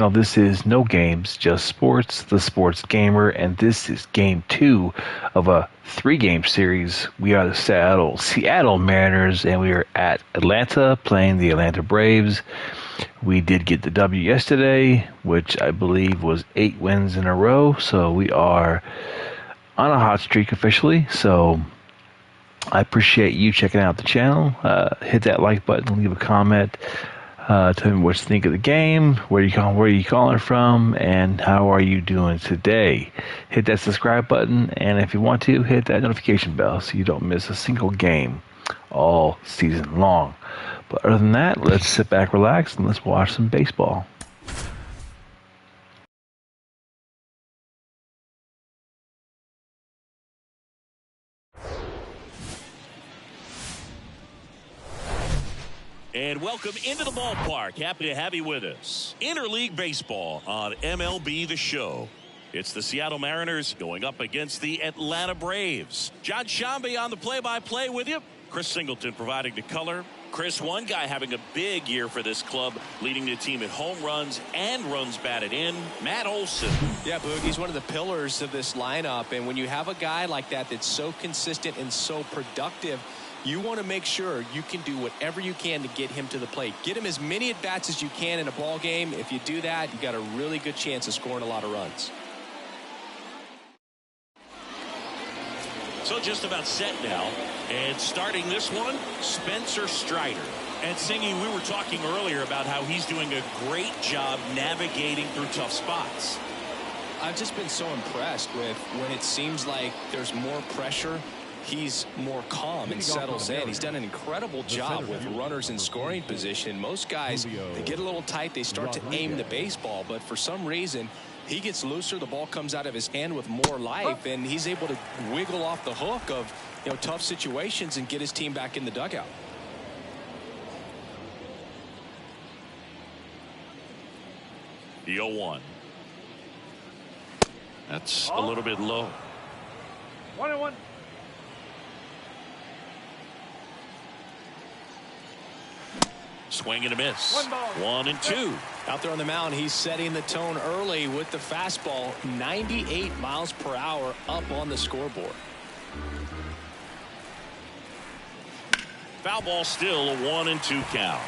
Now, this is No Games, Just Sports, the Sports Gamer, and this is game 2 of a 3-game series. We are the Seattle Mariners, and we are at Atlanta playing the Atlanta Braves. We did get the W yesterday, which I believe was 8 wins in a row, so we are on a hot streak officially. So I appreciate you checking out the channel. Hit that like button, leave a comment. Tell me what you think of the game, where you calling from, and how are you doing today. Hit that subscribe button, and if you want to, hit that notification bell so you don't miss a single game all season long. But other than that, let's sit back, relax, and let's watch some baseball. And welcome into the ballpark. Happy to have you with us. Interleague baseball on MLB The Show. It's the Seattle Mariners going up against the Atlanta Braves. John Shambi on the play-by-play with you. Chris Singleton providing the color. Chris, one guy having a big year for this club, leading the team in home runs and runs batted in, Matt Olson. Yeah, Boog, he's one of the pillars of this lineup. And when you have a guy like that that's so consistent and so productive, you want to make sure you can do whatever you can to get him to the plate. Get him as many at-bats as you can in a ball game. If you do that, you got a really good chance of scoring a lot of runs. So just about set now. And starting this one, Spencer Strider. And Singy, we were talking earlier about how he's doing a great job navigating through tough spots. I've just been so impressed with when it seems like there's more pressure. He's more calm and settles in. He's done an incredible job with runners in scoring position. Most guys, they get a little tight, they start to aim the baseball, but for some reason, he gets looser, the ball comes out of his hand with more life, and he's able to wiggle off the hook of, tough situations and get his team back in the dugout. The 0-1. That's a little bit low. 1-1. Swing and a miss. 1-2. Out there on the mound, he's setting the tone early with the fastball. 98 miles per hour up on the scoreboard. Foul ball, still a 1-2 count.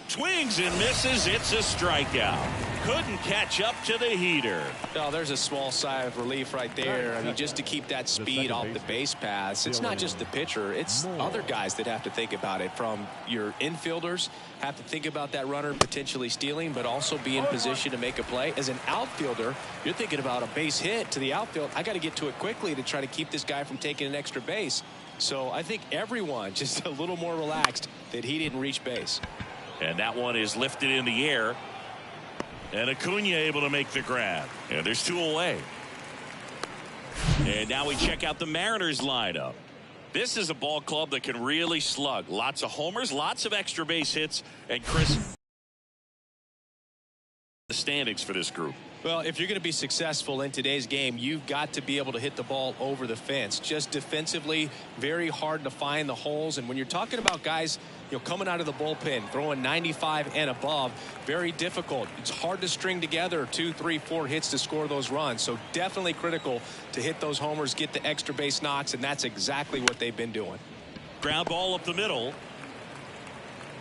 Swings and misses. It's a strikeout. Couldn't catch up to the heater. Oh, there's a small sigh of relief right there. I mean, just to keep that speed off the base paths. It's not just the pitcher. It's other guys that have to think about it. From your infielders have to think about that runner potentially stealing, but also be in position to make a play. As an outfielder, you're thinking about a base hit to the outfield. I got to get to it quickly to try to keep this guy from taking an extra base. So I think everyone just a little more relaxed that he didn't reach base. And that one is lifted in the air. And Acuna able to make the grab. And there's 2 away. And now we check out the Mariners lineup. This is a ball club that can really slug. Lots of homers, lots of extra base hits. And Chris, the standings for this group. Well, if you're going to be successful in today's game, you've got to be able to hit the ball over the fence. Just defensively, very hard to find the holes. And when you're talking about guys, coming out of the bullpen, throwing 95 and above, very difficult. It's hard to string together 2, 3, 4 hits to score those runs. So definitely critical to hit those homers, get the extra base knocks, and that's exactly what they've been doing. Ground ball up the middle.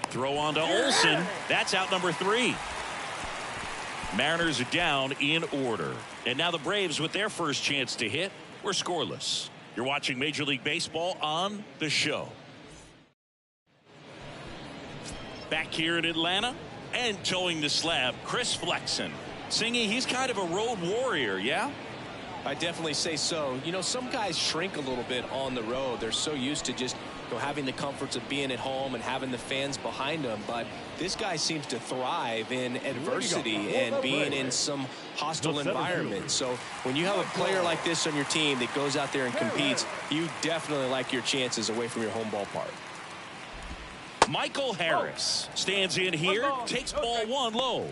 Throw on to Olson. That's out number 3. Mariners are down in order. And now the Braves, with their first chance to hit, were scoreless. You're watching Major League Baseball on The Show. Back here in Atlanta and towing the slab, Chris Flexen. Singy, he's kind of a road warrior, yeah? I definitely say so. Some guys shrink a little bit on the road. They're so used to just having the comforts of being at home and having the fans behind them. But this guy seems to thrive in adversity and being in some hostile environment. So when you have a player like this on your team that goes out there and competes, you definitely like your chances away from your home ballpark. Michael Harris stands in here, takes ball 1 low.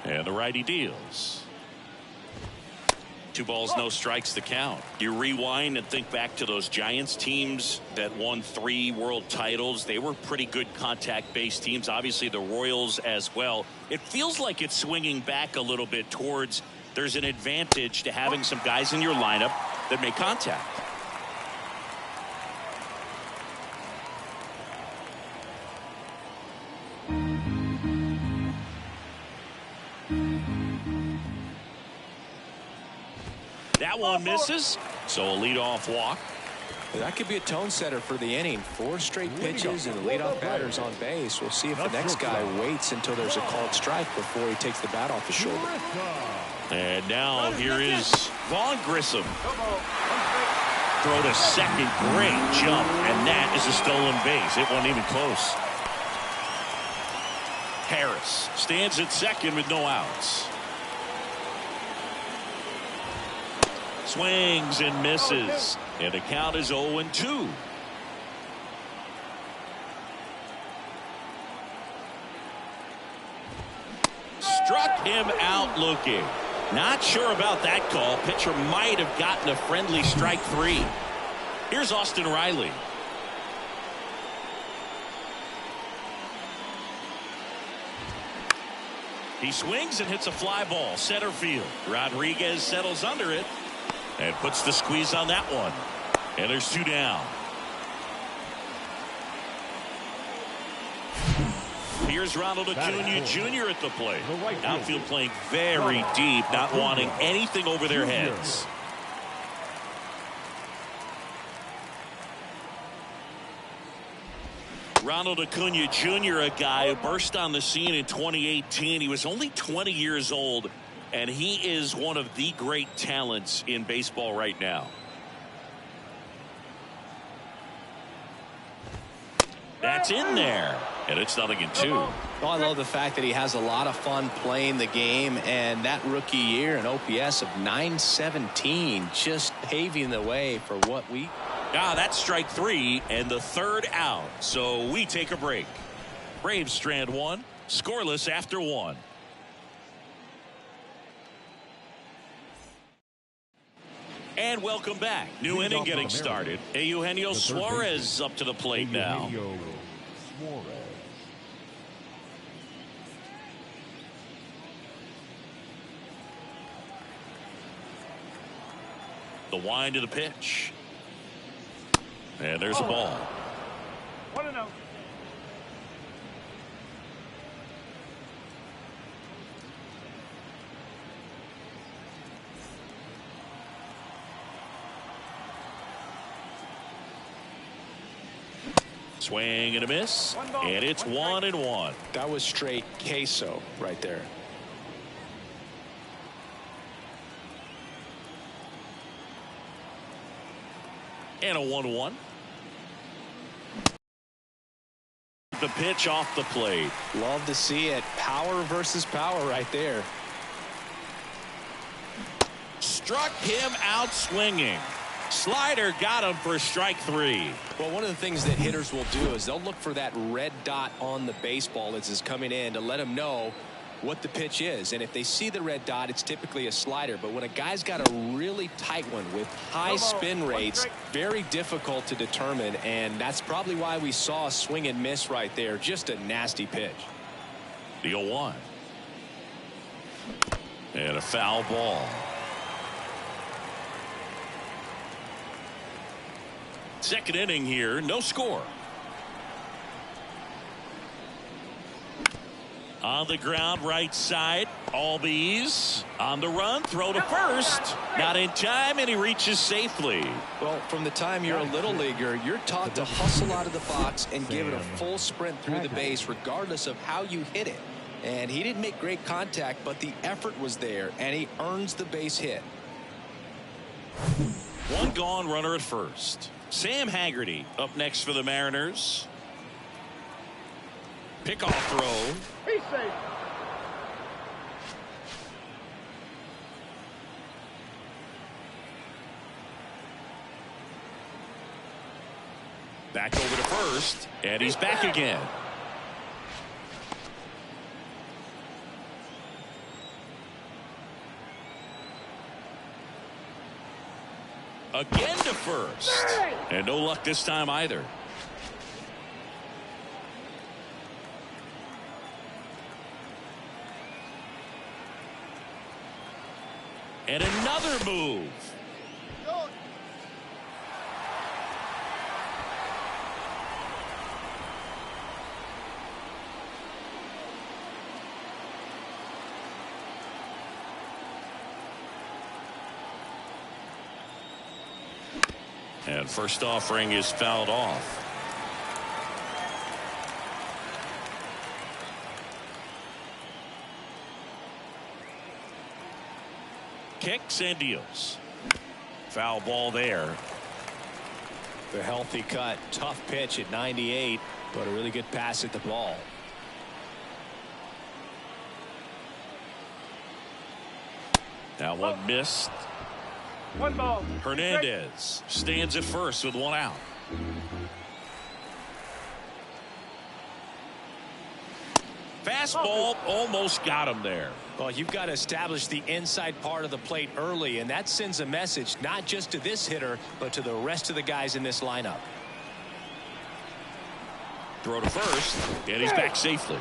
And the righty deals. 2 balls, no strikes to count. You rewind and think back to those Giants teams that won 3 world titles. They were pretty good contact-based teams. Obviously, the Royals as well. It feels like it's swinging back a little bit towards there's an advantage to having some guys in your lineup that make contact. That one misses, so a leadoff walk. That could be a tone setter for the inning. 4 straight pitches and the leadoff batter's on base. We'll see if the next guy waits until there's a called strike before he takes the bat off his shoulder. And now here is Vaughn Grissom. Throw to second, great jump, and that is a stolen base. It wasn't even close. Harris stands at second with no outs. Swings and misses, and the count is 0-2. Struck him out looking. Not sure about that call. Pitcher might have gotten a friendly strike 3. Here's Austin Riley. He swings and hits a fly ball center field. Rodriguez settles under it and puts the squeeze on that one. And there's 2 down. Here's Ronald Acuna Jr. at the plate. Outfield playing very deep, not wanting anything over their heads. Ronald Acuna Jr., a guy who burst on the scene in 2018. He was only 20 years old, and he is one of the great talents in baseball right now. That's in there, and it's 0-2. Well, I love the fact that he has a lot of fun playing the game, and that rookie year, an OPS of .917, just paving the way for what we... That's strike 3 and the 3rd out. So we take a break. Braves strand 1, scoreless after 1. And welcome back. New inning getting started. Eugenio Suarez up to the plate now. The wind of the pitch. And there's a ball. 1-0. Swing and a miss. And it's 1-1. That was straight queso right there. And a 1-1. The pitch off the plate. Love to see it. Power versus power right there. Struck him out swinging. Slider got him for strike 3. Well, one of the things that hitters will do is they'll look for that red dot on the baseball as it's coming in to let them know what the pitch is. And if they see the red dot, it's typically a slider. But when a guy's got a really tight one with high spin rates, very difficult to determine. And that's probably why we saw a swing and miss right there. Just a nasty pitch. The 0-1. And a foul ball. Second inning here, no score. On the ground, right side, Albies on the run, throw to first. Not in time, and he reaches safely. Well, from the time you're a little leaguer, you're taught to hustle out of the box and give it a full sprint through the base, regardless of how you hit it. And he didn't make great contact, but the effort was there, and he earns the base hit. One gone, runner at first. Sam Haggerty up next for the Mariners. Pickoff throw. He's safe. Back over to first, and he's back again. Again to first. And no luck this time either. And another move. And first offering is fouled off. Kicks and deals. Foul ball there. The healthy cut. Tough pitch at 98, but a really good pass at the ball. That one missed. 1 ball. Hernandez stands at first with 1 out. Fastball almost got him there. Well, you've got to establish the inside part of the plate early, and that sends a message not just to this hitter, but to the rest of the guys in this lineup. Throw to first, and he's back safely.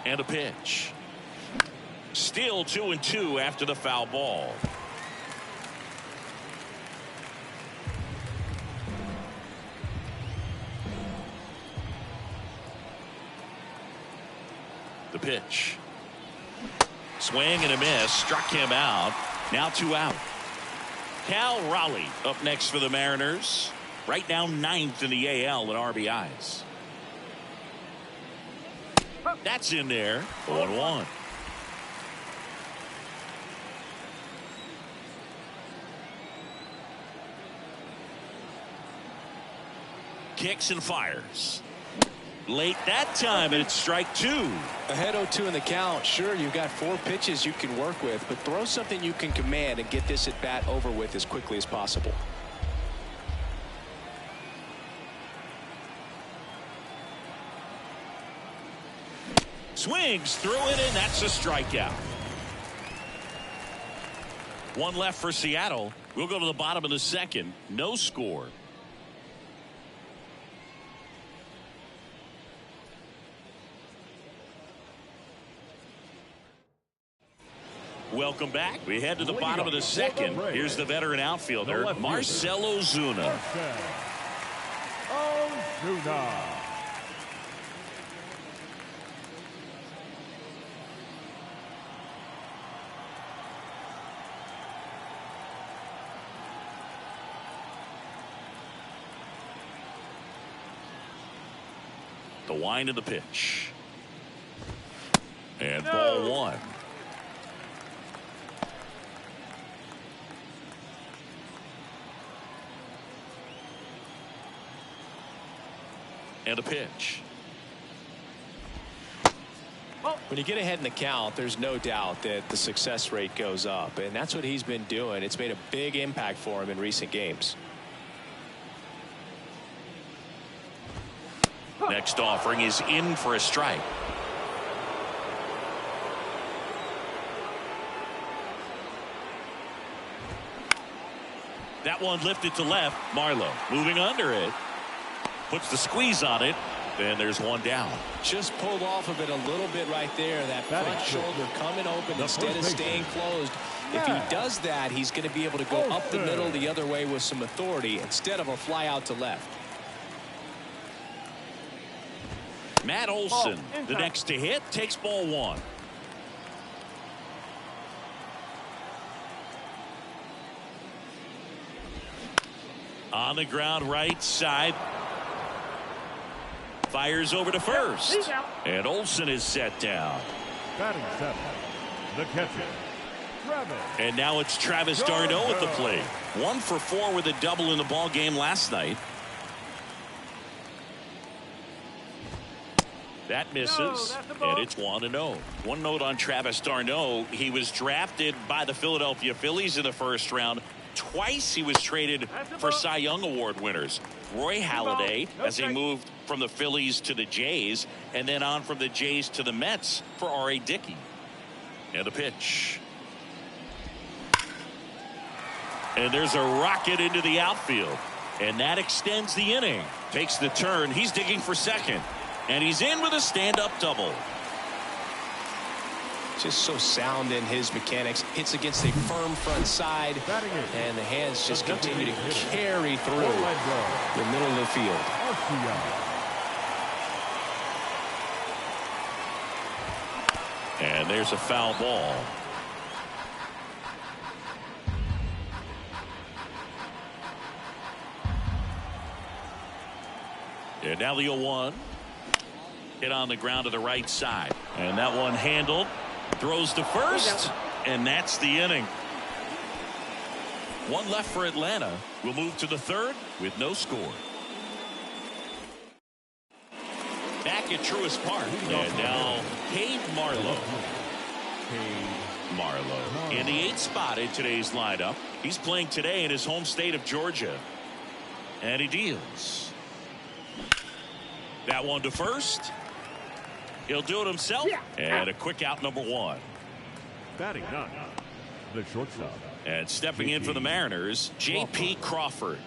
And a pitch. Still 2-2 after the foul ball. The pitch. Swing and a miss. Struck him out. Now 2 out. Cal Raleigh up next for the Mariners. Right now 9th in the AL in RBIs. That's in there. 1-1. Kicks and fires. Late that time, and it's strike 2. Ahead 0-2 in the count. Sure, you've got 4 pitches you can work with, but throw something you can command and get this at bat over with as quickly as possible. Swings through it, and that's a strikeout. 1 left for Seattle. We'll go to the bottom of the 2nd. No score. Welcome back. We head to the bottom of the 2nd. Here's the veteran outfielder, Marcell Ozuna. The wind of the pitch. And ball 1. And a pitch. When you get ahead in the count, there's no doubt that the success rate goes up, and that's what he's been doing. It's made a big impact for him in recent games. Next offering is in for a strike. That one lifted to left. Marlowe moving under it. Puts the squeeze on it. Then there's 1 down. Just pulled off of it a little bit right there. That front shoulder coming open instead of staying closed. If he does that, he's going to be able to go up the middle the other way with some authority instead of a fly out to left. Matt Olson, the next to hit, takes ball 1. On the ground right side. Fires over to first. And Olson is set down. Batting 7, the catcher, Travis. And now it's Travis d'Arnaud at the plate. 1 for 4 with a double in the ball game last night. That misses, and it's 1-0. One note on Travis d'Arnaud. He was drafted by the Philadelphia Phillies in the 1st round. Twice he was traded for Cy Young Award winners. Roy Halladay as he moved from the Phillies to the Jays, and then on from the Jays to the Mets for R.A. Dickey. And the pitch. And there's a rocket into the outfield. And that extends the inning. Takes the turn. He's digging for second. And he's in with a stand-up double. Just so sound in his mechanics. Hits against a firm front side. And the hands just continue to carry through the middle of the field. And there's a foul ball. And now the 0-1. Hit on the ground to the right side. And that one handled. Throws to first. And that's the inning. One left for Atlanta. We'll move to the third with no score. Back at Truist Park. And now Cade Marlowe. Marlowe in the 8th spot in today's lineup. He's playing today in his home state of Georgia. And he deals. That one to first. He'll do it himself. And a quick out, number 1. Batting 9, the shortstop. And stepping in for the Mariners, J.P. Crawford.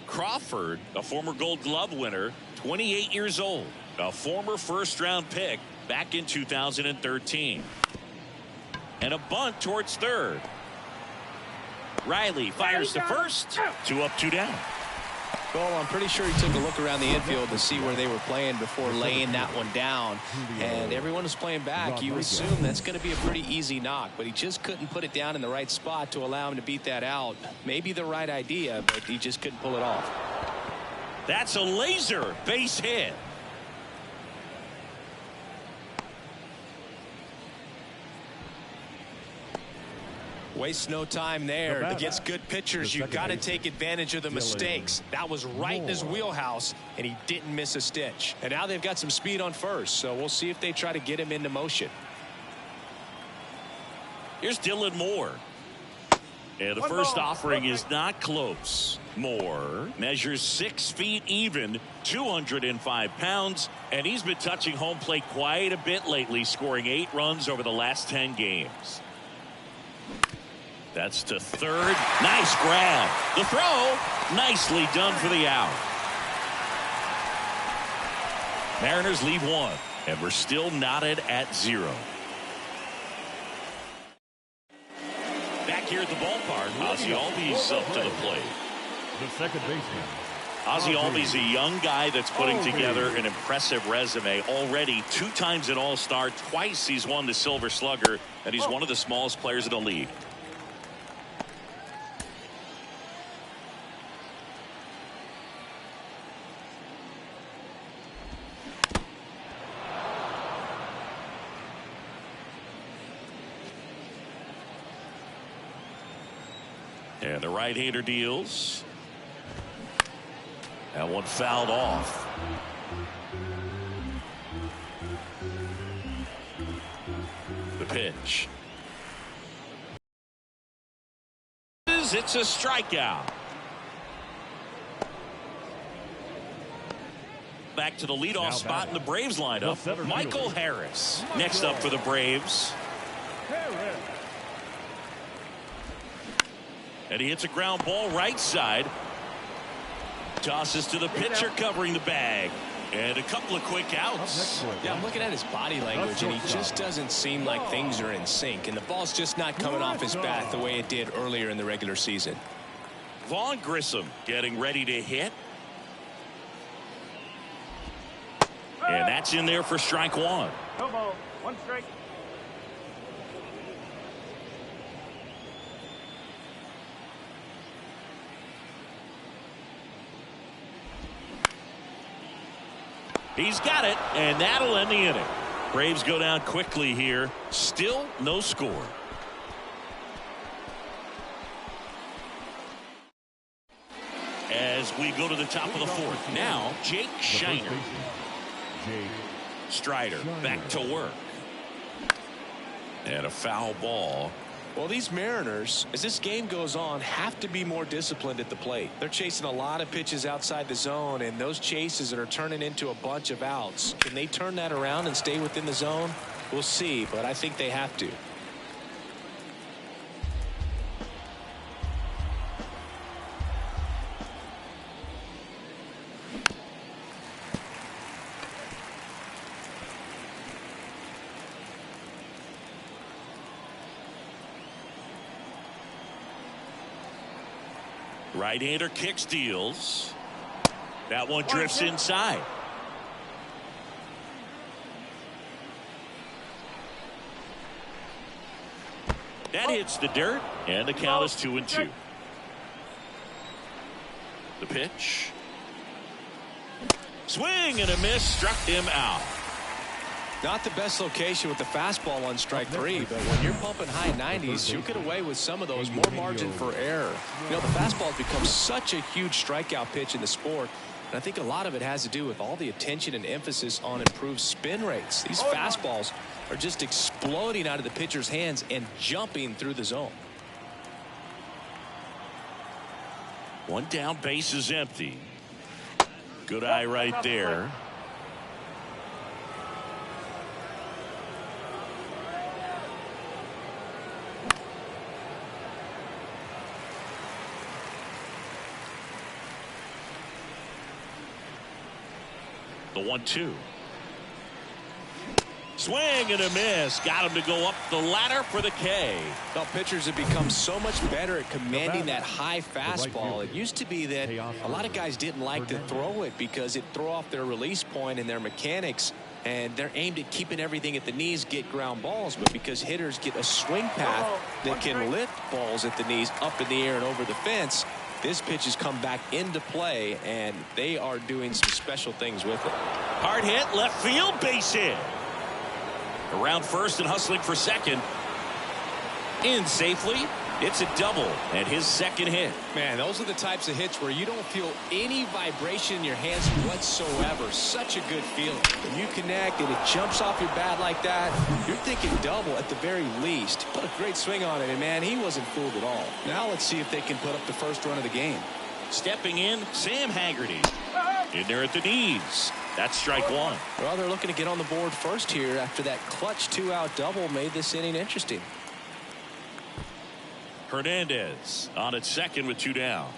Crawford, a former Gold Glove winner, 28 years old, a former first-round pick back in 2013. And a bunt towards third. Riley fires to first. 2 up, 2 down. Well, I'm pretty sure he took a look around the infield to see where they were playing before laying that one down. And everyone was playing back. You assume that's going to be a pretty easy knock, but he just couldn't put it down in the right spot to allow him to beat that out. Maybe the right idea, but he just couldn't pull it off. That's a laser base hit. Waste no time there. Against good pitchers, you've got to take advantage of the mistakes. That was right in his wheelhouse, and he didn't miss a stitch. And now they've got some speed on first, so we'll see if they try to get him into motion. Here's Dylan Moore. And the first offering is not close. Moore measures 6 feet even, 205 pounds, and he's been touching home plate quite a bit lately, scoring 8 runs over the last 10 games. That's to third. Nice grab. The throw. Nicely done for the out. Mariners leave 1, and we're still knotted at 0. Back here at the ballpark, Ozzie Albies up to the plate. The second baseman. Ozzie Albies, a young guy that's putting together an impressive resume. Already 2 times an All-Star, twice he's won the Silver Slugger, and he's one of the smallest players in the league. And the right-hander deals. That one fouled off. The pitch. It's a strikeout. Back to the leadoff spot in the Braves lineup. Michael Harris next up for the Braves. And he hits a ground ball right side. Tosses to the pitcher covering the bag. And a couple of quick outs. Yeah, I'm looking at his body language, and he just doesn't seem like things are in sync. And the ball's just not coming off his bat the way it did earlier in the regular season. Vaughn Grissom getting ready to hit. And that's in there for strike 1. No ball. 1 strike. He's got it, and that'll end the inning. Braves go down quickly here. Still no score. As we go to the top of the 4th. Now, Jake Shiner. Strider back to work. And a foul ball Well, these Mariners, as this game goes on, have to be more disciplined at the plate. They're chasing a lot of pitches outside the zone, and those chases are turning into a bunch of outs. Can they turn that around and stay within the zone? We'll see, but I think they have to. Right-hander kick steals. That one drifts inside. That hits the dirt, and the count is 2-2. The pitch. Swing and a miss, struck him out. Not the best location with the fastball on strike 3, but when you're pumping high 90s, you get away with some of those, more margin for error. You know, the fastball has become such a huge strikeout pitch in the sport, and I think a lot of it has to do with all the attention and emphasis on improved spin rates. These fastballs are just exploding out of the pitcher's hands and jumping through the zone. One down, base is empty. Good eye right there. The 1-2. Swing and a miss. Got him to go up the ladder for the K. Well, pitchers have become so much better at commanding that high fastball. It used to be that a lot of guys didn't like to throw it because it threw off their release point and their mechanics, and they're aimed at keeping everything at the knees, get ground balls. But because hitters get a swing path that can lift balls at the knees up in the air and over the fence, this pitch has come back into play, and they are doing some special things with it. Hard hit, left field, base hit. Around first and hustling for second. In safely. It's a double and his second hit. Man, those are the types of hits where you don't feel any vibration in your hands whatsoever. Such a good feeling. When you connect and it jumps off your bat like that, you're thinking double at the very least. Put a great swing on it, and man, he wasn't fooled at all. Now let's see if they can put up the first run of the game. Stepping in, Sam Haggerty. In there at the knees. That's strike one. Well, they're looking to get on the board first here after that clutch 2-out double made this inning interesting. Hernandez on at second with 2 down.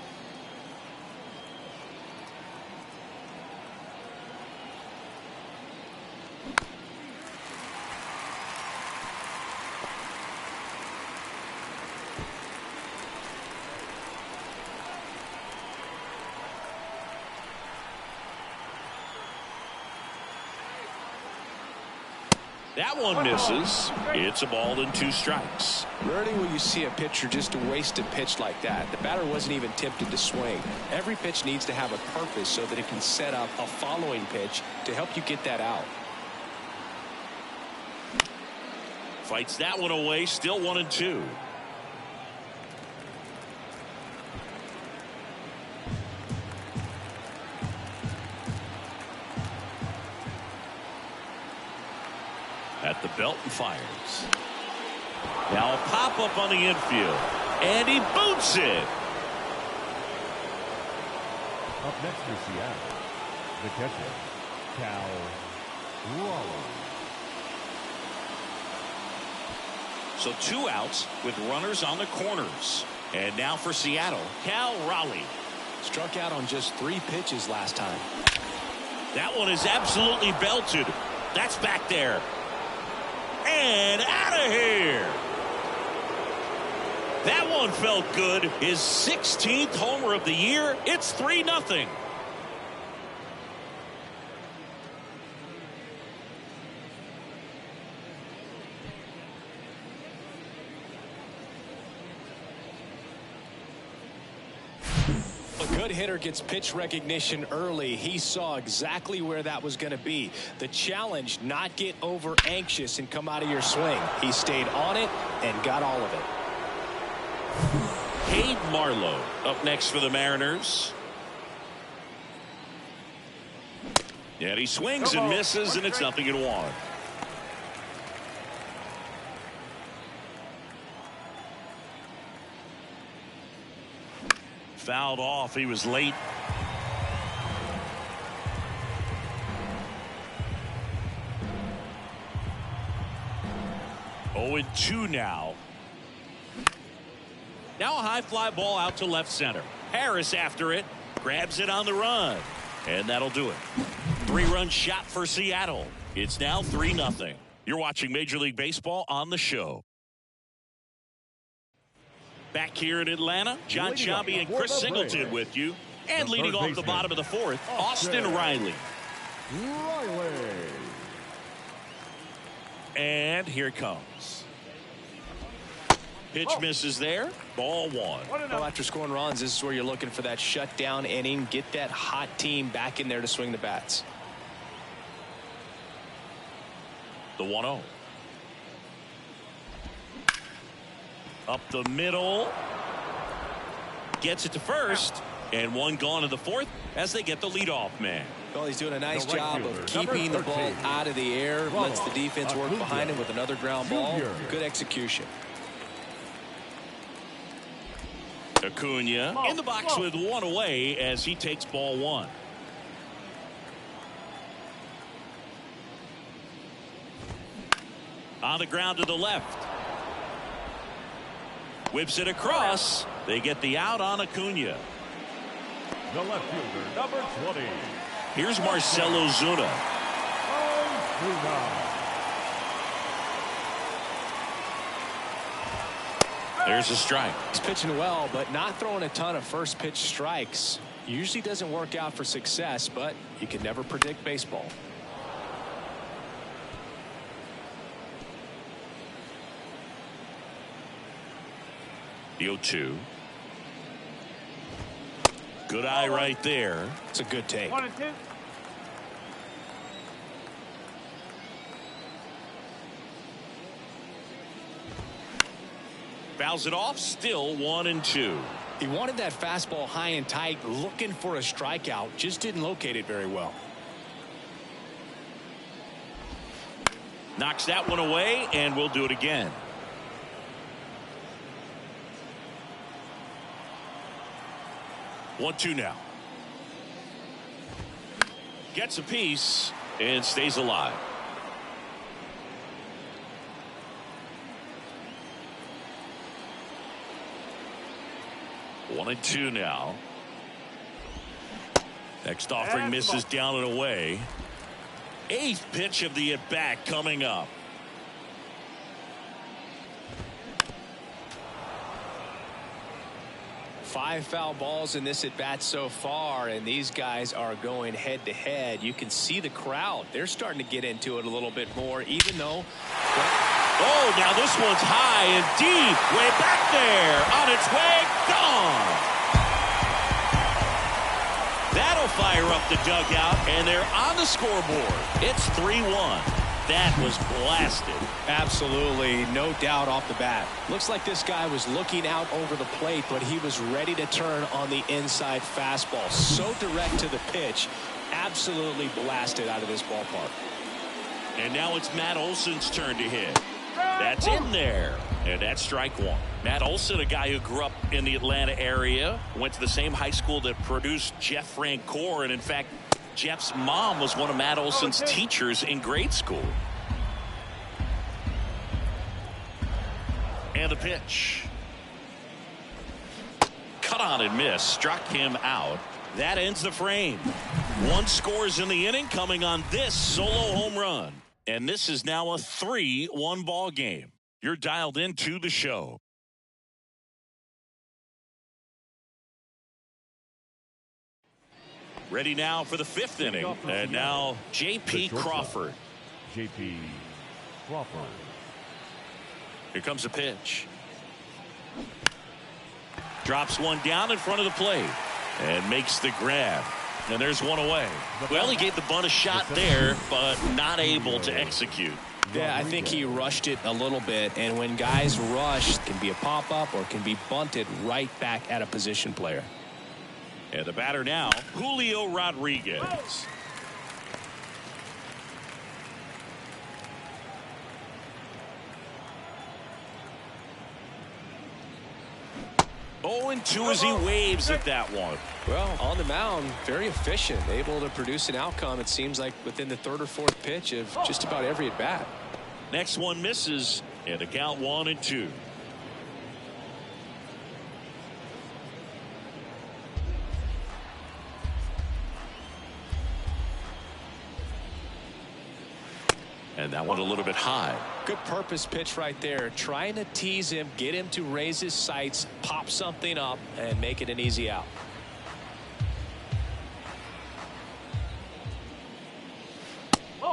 That one misses. It's a ball and 2 strikes. Rarely will you see a pitcher just waste a pitch like that. The batter wasn't even tempted to swing. Every pitch needs to have a purpose so that it can set up a following pitch to help you get that out. Fights that one away. Still 1-2. At the belt and fires. Now a pop-up on the infield. And he boots it. Up next for Seattle, the catcher, Cal Raleigh. So 2 outs with runners on the corners. And now for Seattle, Cal Raleigh. Struck out on just 3 pitches last time. That one is absolutely belted. That's back there. And out of here. That one felt good. His 16th homer of the year. It's 3-0. A good hitter gets pitch recognition early. He saw exactly where that was going to be. The challenge, not get over anxious and come out of your swing. He stayed on it and got all of it. Cade Marlowe up next for the Mariners. And he swings and misses, and it's 0-1. fouled off. He was late. Oh, and 2 now. Now a high fly ball out to left center. Harris after it. Grabs it on the run. And that'll do it. 3-run shot for Seattle. It's now 3-0. You're watching Major League Baseball on the show. Back here in Atlanta, John Sciambi and Chris Singleton with you. And leading off the bottom of the 4th, Austin Riley. And here it comes. Pitch misses there. Ball 1. Well, after scoring runs, this is where you're looking for that shutdown inning. Get that hot team back in there to swing the bats. The 1-0. Up the middle. Gets it to first. And 1 gone in the 4th as they get the leadoff man. Well, he's doing a nice job of keeping the ball out of the air. Lets the defense work behind him with another ground ball. Good execution. Acuna in the box with 1 away as he takes ball 1. On the ground to the left. Whips it across. They get the out on Acuna. The left fielder, number 20. Here's Marcell Ozuna. There's a strike. He's pitching well, but not throwing a ton of first pitch strikes. Usually doesn't work out for success, but you can never predict baseball. The 0-2. Good eye right there. It's a good take. 1 and 2. Fouls it off. Still 1 and 2. He wanted that fastball high and tight, looking for a strikeout. Just didn't locate it very well. Knocks that one away, and we'll do it again. One, 2 now. Gets a piece and stays alive. One and 2 now. Next offering misses down and away. 8th pitch of the at-bat coming up. Five foul balls in this at bat so far, and these guys are going head to head. You can see the crowd. They're starting to get into it a little bit more, even though. Oh, now this one's high and deep, way back there, on its way, gone. That'll fire up the dugout, and they're on the scoreboard. It's 3-1. That was blasted. Absolutely, no doubt off the bat. Looks like this guy was looking out over the plate, but he was ready to turn on the inside fastball. So direct to the pitch, absolutely blasted out of this ballpark. And now it's Matt Olson's turn to hit. That's in there. And that's strike 1. Matt Olson, a guy who grew up in the Atlanta area, went to the same high school that produced Jeff Francoeur, and in fact, Jeff's mom was one of Matt Olson's teachers in grade school. And the pitch. Cut on and miss. Struck him out. That ends the frame. 1 scores in the inning coming on this solo home run. And this is now a 3-1 ball game. You're dialed into the show. Ready now for the 5th inning. And now J.P. Crawford. J.P. Crawford. Here comes the pitch. Drops one down in front of the plate. And makes the grab. And there's one away. Well, he gave the bunt a shot there, but not able to execute. Yeah, I think he rushed it a little bit. And when guys rush, it can be a pop-up or can be bunted right back at a position player. And the batter now, Julio Rodriguez. 0-2 as he waves at that one. Well, on the mound, very efficient, able to produce an outcome, it seems like, within the third or fourth pitch of just about every at bat. Next one misses, and a count 1-2. And that one a little bit high. Good purpose pitch right there. Trying to tease him, get him to raise his sights, pop something up, and make it an easy out.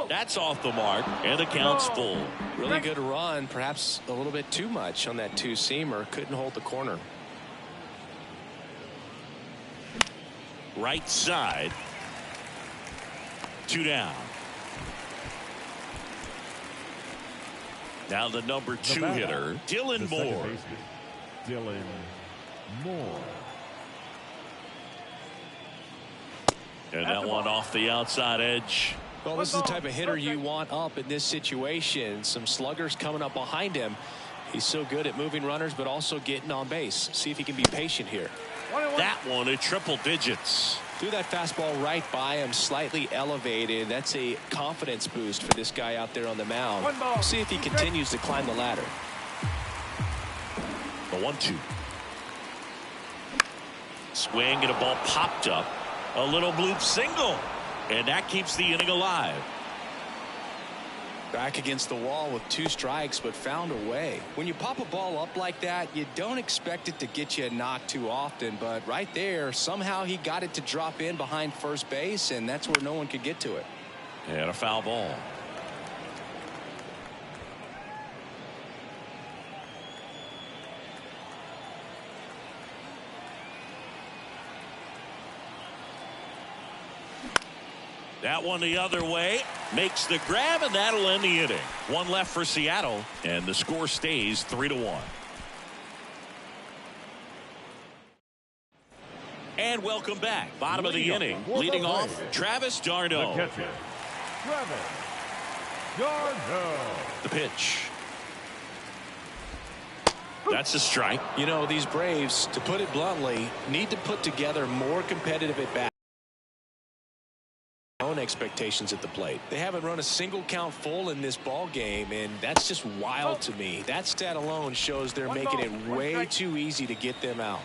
That's off the mark, and the count's full. Really good run, perhaps a little bit too much on that two-seamer. Couldn't hold the corner. Right side. 2 down. Now the number 2 hitter, Dylan Moore. Dylan Moore. And that one off the outside edge. Well, this is the type of hitter you want up in this situation. Some sluggers coming up behind him. He's so good at moving runners, but also getting on base. See if he can be patient here. That one at triple digits. Threw that fastball right by him, slightly elevated. That's a confidence boost for this guy out there on the mound. We'll see if he continues to climb the ladder. The 1-2. Swing and a ball popped up. A little bloop single. And that keeps the inning alive. Back against the wall with 2 strikes, but found a way. When you pop a ball up like that, you don't expect it to get you a knock too often, but right there, somehow he got it to drop in behind first base, and that's where no one could get to it. And a foul ball. That one the other way, makes the grab, and that'll end the inning. 1 left for Seattle, and the score stays 3-1. And welcome back. Bottom of the inning, leading off, Travis d'Arnaud. The catcher, Travis d'Arnaud. The pitch. That's a strike. You know, these Braves, to put it bluntly, need to put together more competitive at bats. Own expectations at the plate. They haven't run a single count full in this ball game, and that's just wild to me. That stat alone shows they're making it way too easy to get them out.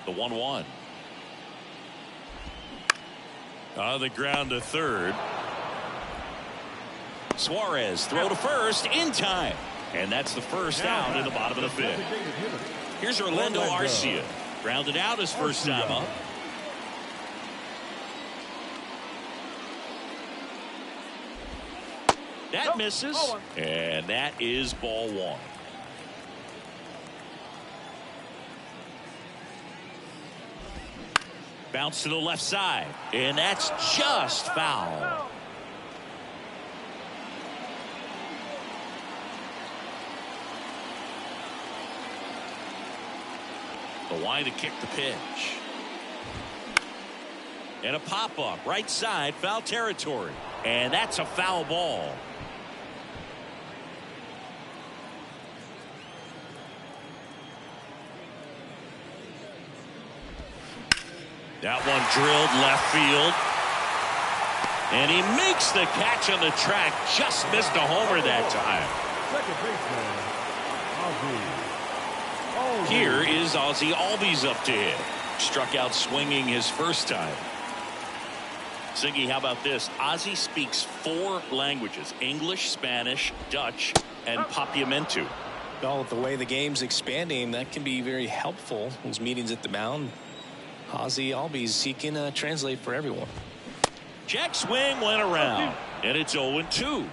The 1-1. On the ground to third. Suarez throw to first in time, and that's the first out in the bottom of the 5th. Here's Orlando Arcia. Grounded out his first time up. That misses, and that is ball 1. Bounce to the left side, and that's just foul. The line to kick the pitch. And a pop-up right side, foul territory. And that's a foul ball. That one drilled left field. And he makes the catch on the track. Just missed a homer that time. Second baseman, Ozzie. Here is Ozzie Albies up to hit. Struck out swinging his first time. Siggy, how about this? Ozzie speaks 4 languages: English, Spanish, Dutch, and Papiamentu. Well, with the way the game's expanding, that can be very helpful. Those meetings at the mound. Ozzie Albies, he can translate for everyone. Check swing went around, and it's 0-2.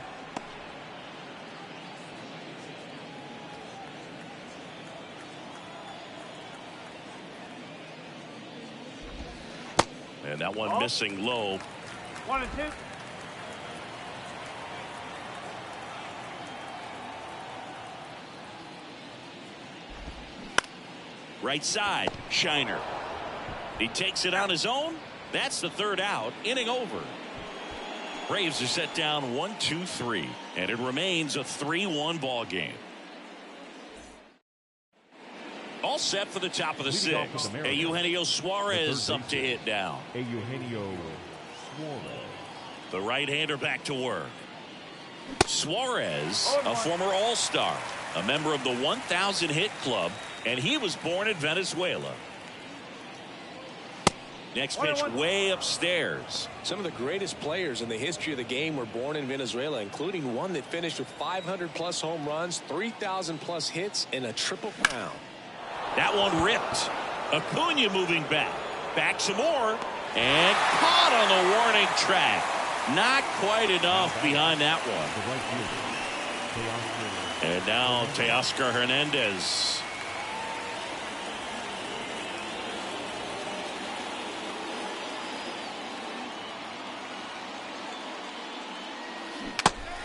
And that one missing low. 1-2. Right side, Shiner. He takes it on his own. That's the 3rd out. Inning over. Braves are set down 1-2-3, and it remains a 3-1 ball game. All set for the top of the sixth. Eugenio Suarez up to hit now. Eugenio Suarez. The right-hander back to work. Suarez, a former All-Star, a member of the 1,000 hit club, and he was born in Venezuela. Next pitch way upstairs. Some of the greatest players in the history of the game were born in Venezuela, including one that finished with 500+ home runs, 3,000+ hits, and a triple crown. That one ripped. Acuna moving back. Back some more. And caught on the warning track. Not quite enough behind that one. And now Teoscar Hernandez.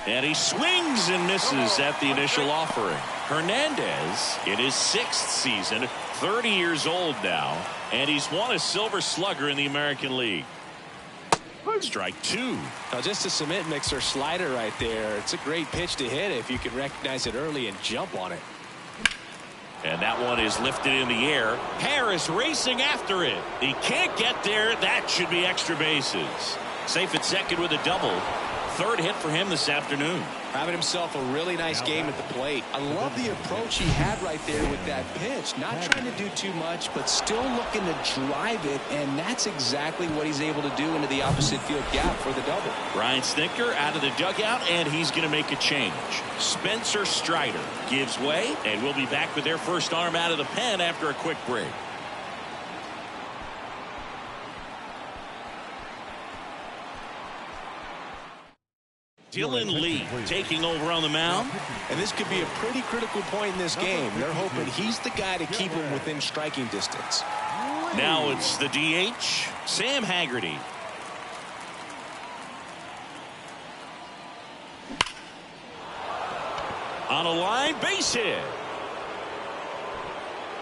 And he swings and misses at the initial offering. Hernandez in his 6th season, 30 years old now, and he's won a Silver Slugger in the American League. Strike 2. Now just a cement mixer slider right there. It's a great pitch to hit if you can recognize it early and jump on it. And that one is lifted in the air. Harris racing after it. He can't get there. That should be extra bases. Safe at second with a double. 3rd hit for him this afternoon. Having himself a really nice game at the plate. I love the approach he had right there with that pitch. Not trying to do too much, but still looking to drive it, and that's exactly what he's able to do into the opposite field gap for the double. Brian Snitker out of the dugout, and he's going to make a change. Spencer Strider gives way, and we'll be back with their first arm out of the pen after a quick break. Dylan Lee taking over on the mound. And this could be a pretty critical point in this game. They're hoping he's the guy to keep him within striking distance. Now it's the DH, Sam Haggerty. On a line, base hit.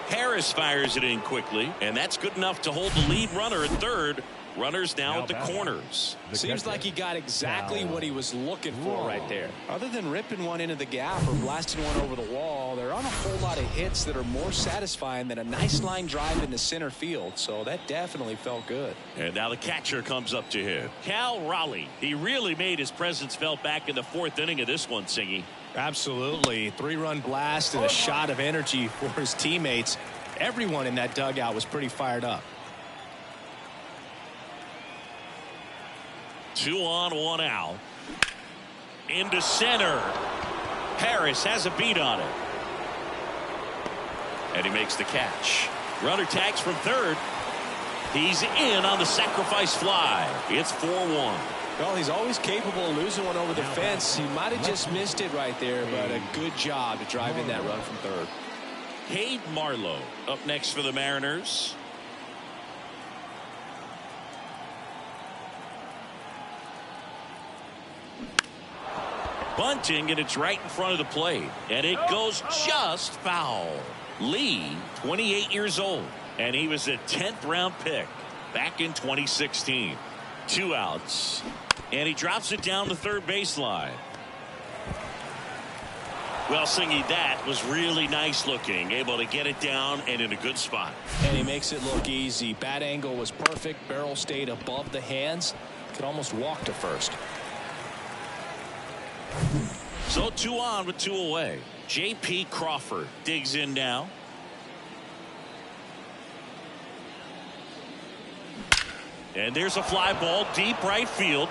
Harris fires it in quickly, and that's good enough to hold the lead runner at third. Runners now at the corners. Seems like he got exactly what he was looking for right there. Other than ripping one into the gap or blasting one over the wall, there aren't a whole lot of hits that are more satisfying than a nice line drive into center field. So that definitely felt good. And now the catcher comes up to him. Cal Raleigh. He really made his presence felt back in the 4th inning of this one, Singy. Absolutely. 3-run blast and a shot of energy for his teammates. Everyone in that dugout was pretty fired up. 2 on, 1 out. Into center. Harris has a beat on it. And he makes the catch. Runner tags from third. He's in on the sacrifice fly. It's 4-1. Well, he's always capable of losing one over the fence. He might have just missed it right there, but a good job to drive in that run from third. Cade Marlowe up next for the Mariners. Bunting, and it's right in front of the plate, and it goes just foul. Lee, 28 years old, and he was a 10th round pick back in 2016. 2 outs, and he drops it down the third baseline. Well, Singy, that was really nice looking, able to get it down and in a good spot. And he makes it look easy. Bat angle was perfect. Barrel stayed above the hands. Could almost walk to first. So 2 on with 2 away. J.P. Crawford digs in now. And there's a fly ball deep right field.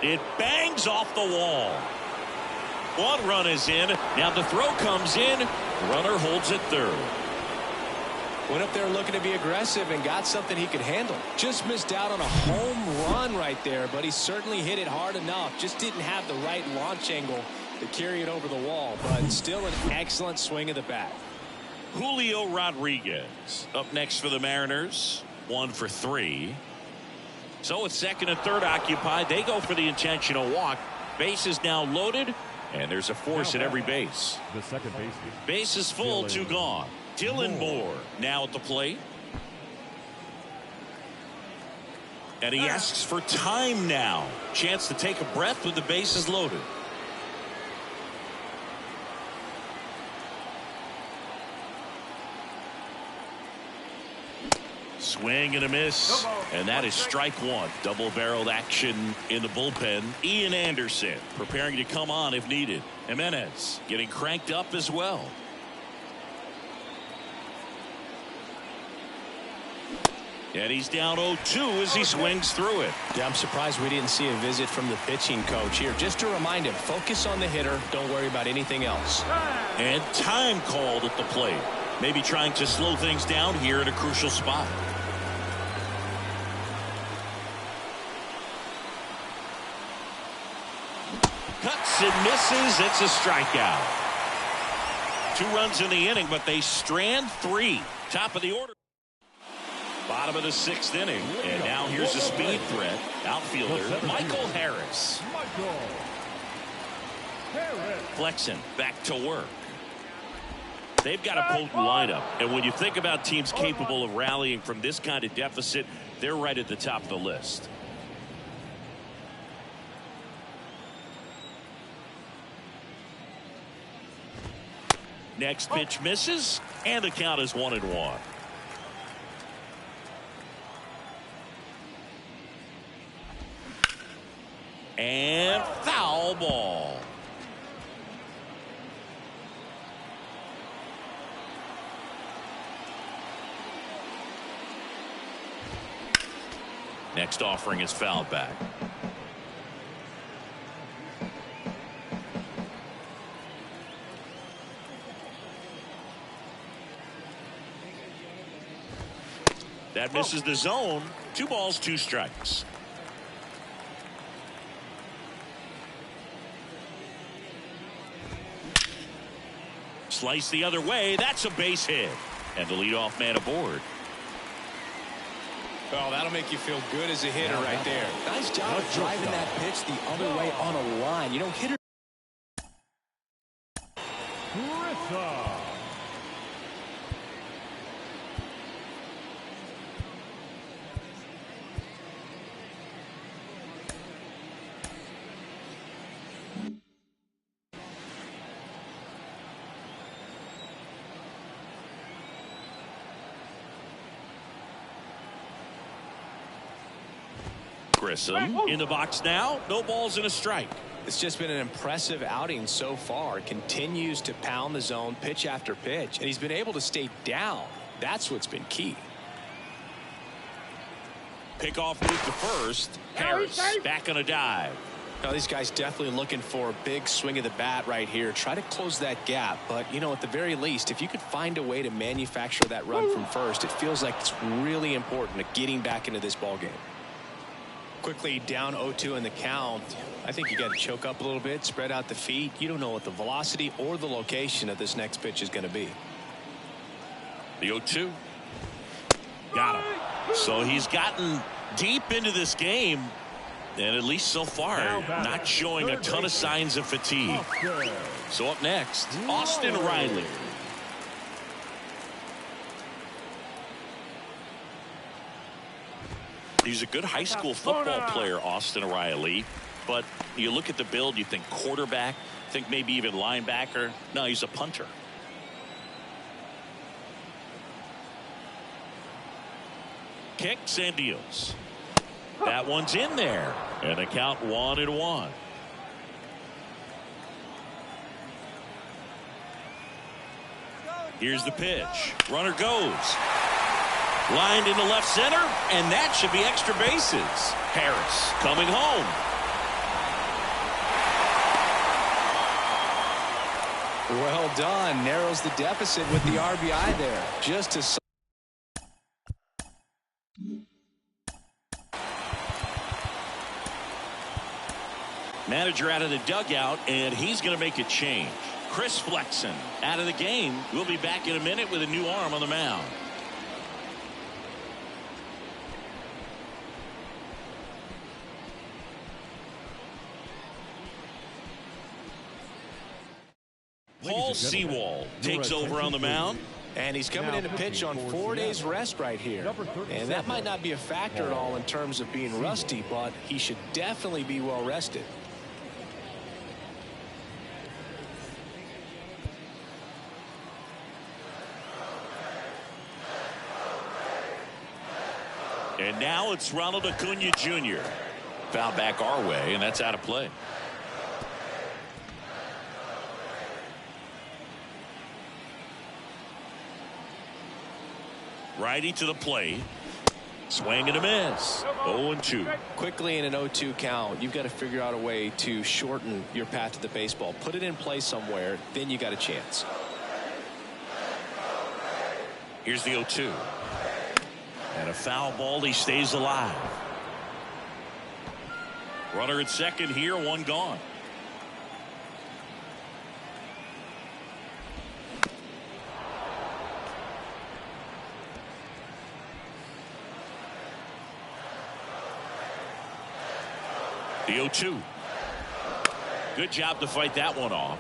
It bangs off the wall. 1 run is in. Now the throw comes in. The runner holds it third. Went up there looking to be aggressive and got something he could handle. Just missed out on a home run right there, but he certainly hit it hard enough. Just didn't have the right launch angle to carry it over the wall, but still an excellent swing of the bat. Julio Rodriguez up next for the Mariners. 1 for 3. So with second and third occupied, they go for the intentional walk. Base is now loaded, and there's a force at every base. The second baseman. Base is full, 2 gone. Dylan Moore now at the plate. And he asks for time now. Chance to take a breath with the bases loaded. Swing and a miss. And that is strike one. Double-barreled action in the bullpen. Ian Anderson preparing to come on if needed. Jimenez getting cranked up as well. And he's down 0-2 as he swings through it. Yeah, I'm surprised we didn't see a visit from the pitching coach here. Just to remind him, focus on the hitter. Don't worry about anything else. And time called at the plate. Maybe trying to slow things down here at a crucial spot. Cuts and misses. It's a strikeout. 2 runs in the inning, but they strand 3. Top of the order. Bottom of the 6th inning. And now here's a speed threat. Outfielder Michael Harris. Flexen back to work. They've got a potent lineup. And when you think about teams capable of rallying from this kind of deficit, they're right at the top of the list. Next pitch misses, and the count is 1-1. And foul ball. Next offering is fouled back. That misses the zone. 2 balls, 2 strikes. Slice the other way. That's a base hit. And the leadoff man aboard. Well, that'll make you feel good as a hitter right there. Nice job of driving that pitch the other way on a line. You know, hitter. Grissom in the box now. No balls and a strike. It's just been an impressive outing so far. Continues to pound the zone pitch after pitch, and he's been able to stay down. That's what's been key. Pickoff move to first. Harris back on a dive. Now these guys definitely looking for a big swing of the bat right here. Try to close that gap, but you know, at the very least, if you could find a way to manufacture that run from first, it feels like it's really important to getting back into this ball game. Quickly down 0-2 in the count. I think you got to choke up a little bit, spread out the feet. You don't know what the velocity or the location of this next pitch is going to be. The 0-2. Got him. So he's gotten deep into this game, and at least so far not showing a ton of signs of fatigue. So up next, Austin Riley. He's a good high school football player, Austin Riley. But you look at the build, you think quarterback, think maybe even linebacker. No, he's a punter. Kicks and deals. That one's in there. And the count 1-1. Here's the pitch. Runner goes. Lined into left center, and that should be extra bases. Harris coming home. Well done. Narrows the deficit with the RBI there. Just to. Manager out of the dugout, and he's going to make a change. Chris Flexen out of the game. We'll be back in a minute with a new arm on the mound. Paul Sewald takes over on the mound. And he's coming in to pitch on 4 days rest right here. And that might not be a factor at all in terms of being rusty, but he should definitely be well rested. And now it's Ronald Acuna Jr. Foul back our way, and that's out of play. Righty to the plate. Swing and a miss. 0-2. Quickly in an 0-2 count, you've got to figure out a way to shorten your path to the baseball. Put it in play somewhere, then you got a chance. Here's the 0-2. And a foul ball. He stays alive. Runner at second here, one gone. The 0-2. Good job to fight that one off.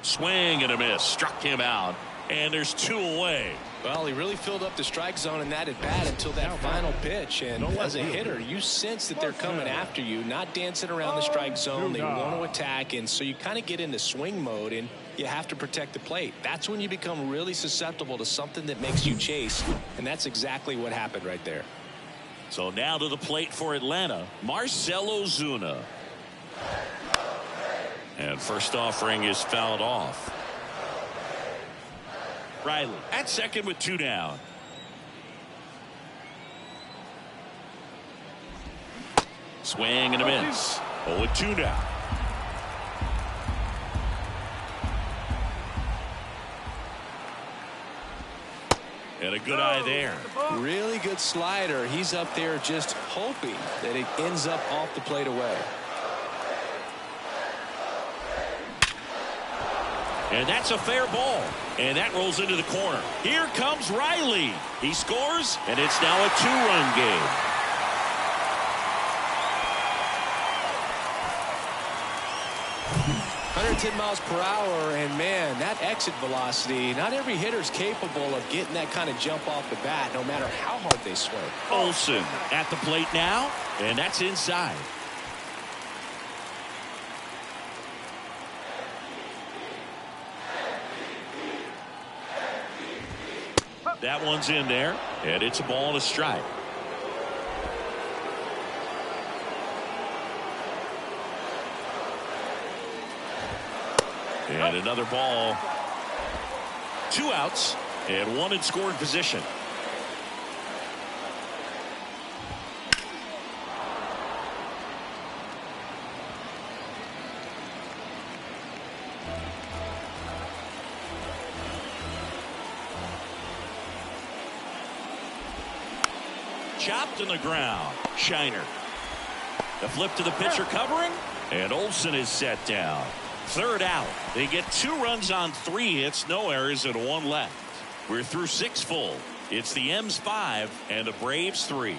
Swing and a miss. Struck him out. And there's two away. Well, he really filled up the strike zone in that at bat until that final pitch. And as a hitter, you sense that they're coming after you, not dancing around the strike zone. They want to attack. And so you kind of get into swing mode and you have to protect the plate. That's when you become really susceptible to something that makes you chase. And that's exactly what happened right there. So now to the plate for Atlanta, Marcell Ozuna. And first offering is fouled off. Riley at second with two down. Swing and a miss. 0-2 now. And a good eye there. Really good slider. He's up there just hoping that it ends up off the plate away. And that's a fair ball. And that rolls into the corner. Here comes Riley. He scores, and it's now a two-run game. miles per hour, and man, that exit velocity, not every hitter's capable of getting that kind of jump off the bat, no matter how hard they swing. Olsen at the plate now, and that's inside. That one's in there, and it's a ball and a strike. And another ball. 2 outs and one in scoring position. Chopped in the ground. Shiner. The flip to the pitcher covering, and Olsen is set down. Third out. They get 2 runs on 3 hits, no errors, and 1 left. We're through 6 full. It's the M's 5 and the Braves 3.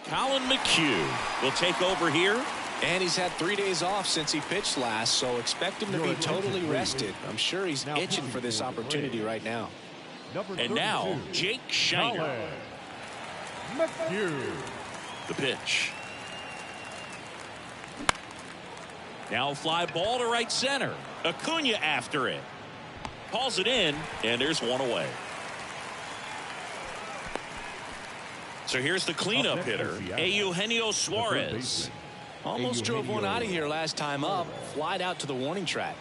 Colin McHugh will take over here. And he's had 3 days off since he pitched last, so expect him to be totally rested. I'm sure he's itching for this opportunity right now. And now, Jake Shiner. The pitch. Now fly ball to right center. Acuna after it. Calls it in, and there's 1 away. So here's the cleanup hitter, Eugenio Suarez. Almost drove one out of here last time up. Flied out to the warning track.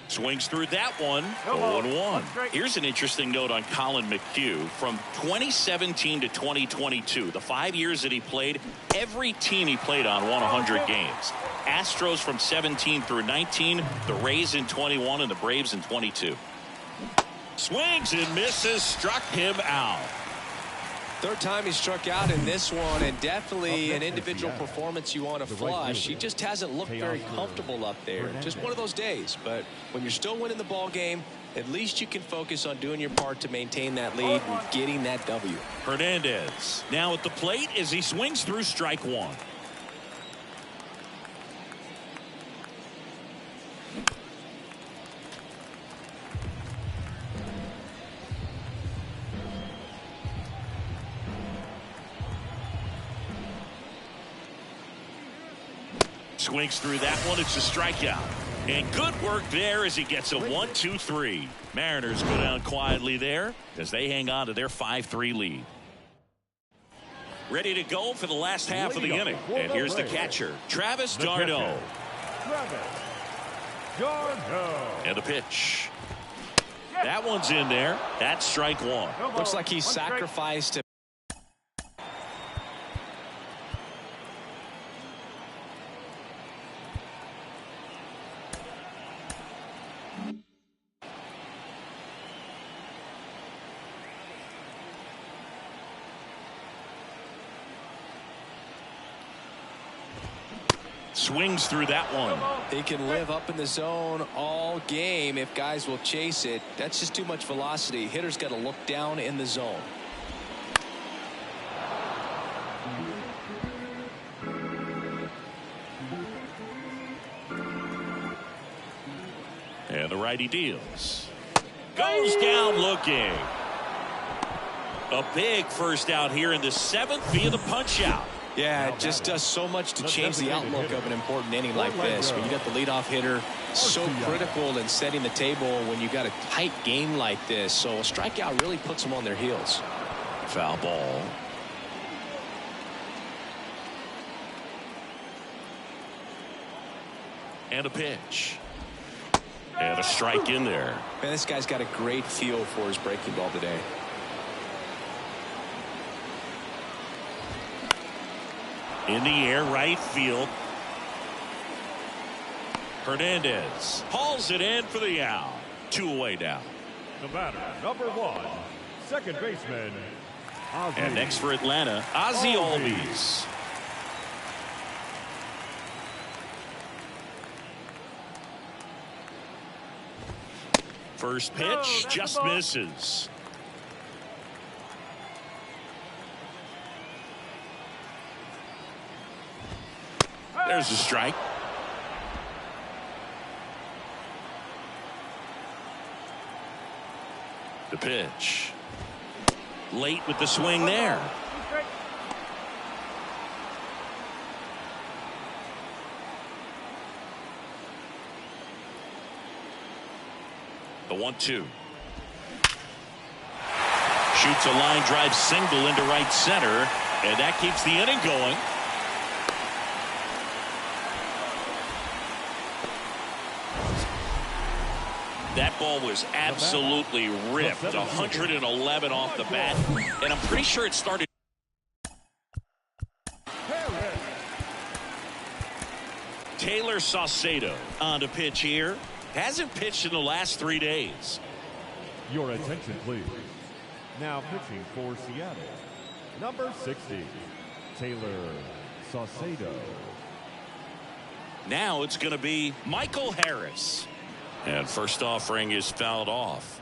Swings through that one. 0-1. Here's an interesting note on Colin McHugh. From 2017 to 2022, the 5 years that he played, every team he played on won 100 games. Astros from 17 through 19, the Rays in 21, and the Braves in 22. Swings and misses, struck him out. Third time he struck out in this one, and definitely an individual performance you want to flush. He just hasn't looked very comfortable up there. Just one of those days. But when you're still winning the ball game, At least you can focus on doing your part to maintain that lead and getting that W. Hernandez now at the plate as he swings through strike one. Swings through that one. It's a strikeout. And good work there as he gets a 1-2-3. Mariners go down quietly there as they hang on to their 5-3 lead. Ready to go for the last half of the inning. And here's the catcher, Travis d'Arnaud. And a pitch. That one's in there. That's strike one. Looks like he's sacrificed. Swings through that one. He can live up in the zone all game if guys will chase it. That's just too much velocity. Hitter's got to look down in the zone. And the righty deals. Goes down looking. A big first out here in the 7th via the punch out. Yeah, it just does so much to change the outlook of an important inning like this. When you got the leadoff hitter, so critical in setting the table when you got a tight game like this. So a strikeout really puts them on their heels. Foul ball. And a pitch. And a strike in there. Man, this guy's got a great feel for his breaking ball today. In the air, right field. Hernandez hauls it in for the out. 2 away now. The batter, number 1, second baseman, Ozzie. And next for Atlanta, Ozzie Albies. First pitch just misses. There's a strike. The pitch. Late with the swing there. The 1-2. Shoots a line drive single into right center, and that keeps the inning going. That ball was absolutely ripped. 111 off the bat, and I'm pretty sure it started. Taylor Saucedo on to pitch here. Hasn't pitched in the last 3 days. Your attention, please. Now pitching for Seattle, number 60, Taylor Saucedo. Now it's going to be Michael Harris. And first offering is fouled off.